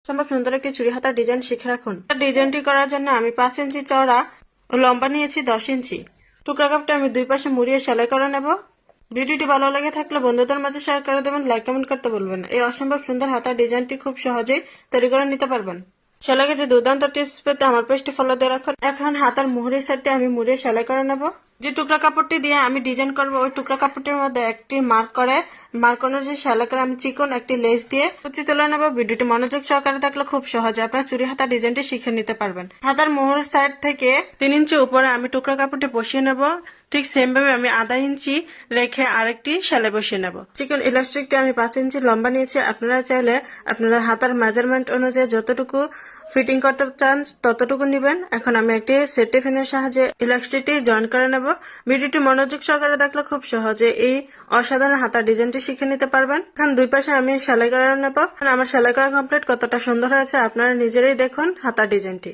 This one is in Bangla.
সম্ভব সুন্দর একটি চুড়ি হাতার ডিজাইন শিখে রাখুন। ডিজাইনটি করার জন্য আমি 5 ইঞ্চি চওড়া ও লম্বা নিয়েছি 10 ইঞ্চি। টুকরা কাপড়টা আমি দুই পাশে মুড়িয়ে সেলাই করে নেব। ভিডিওটি ভালো লেগে থাকলে বন্ধুদের মাঝে শেয়ার করে দেবেন, লাইক কমেন্ট করতে বলবেন না। এই অসম্ভব সুন্দর হাতার ডিজাইনটি খুব সহজেই তৈরি করে নিতে পারবেন। সেলাই যে দুর্দান্ত টিপস পেতে আমার পেজটি ফলো দিয়ে রাখুন। এখন হাতার মুহুরির সাইডটি আমি মুড়িয়ে সেলাই করে নেব। যে টুকরা কাপড়টি দিয়ে আমি ডিজাইন করব ওই টুকরা কাপড়টির মধ্যে একটি মার্ক অনুযায়ী সেলাই করে আমি চিকন একটি লেস দিয়ে কুচি তুলে নেব। ভিডিওটি মনোযোগ সহকারে থাকলে খুব সহজে আপনার চুরি হাতা ডিজাইনটি শিখে নিতে পারবেন। হাতার মুহুরের সাইড থেকে 3 ইঞ্চি উপরে আমি টুকরা কাপড়টি বসিয়ে নেব। ঠিক সেম ভাবে আমি আধা ইঞ্চি রেখে আরেকটি সেলাই বসিয়ে নেব। চিকন ইলাস্টিকটি আমি 5 ইঞ্চি লম্বা নিয়েছি। আপনারা চাইলে আপনারা হাতার মেজারমেন্ট অনুযায়ী যতটুকু ফিটিং করতে চান ততটুকু নিবেন। এখন আমি একটি সেফটি পিনের সাহায্যে ইলাস্টিকটি জয়েন করে নেব। ভিডিওটি মনোযোগ সহকারে দেখলে খুব সহজে এই অসাধারণ হাতার ডিজাইনটি শিখে নিতে পারবেন। এখন দুই পাশে আমি সেলাই করে নেব। আমার সেলাই করা কমপ্লিট। কতটা সুন্দর হয়েছে আপনারা নিজেরাই দেখুন হাতার ডিজাইনটি।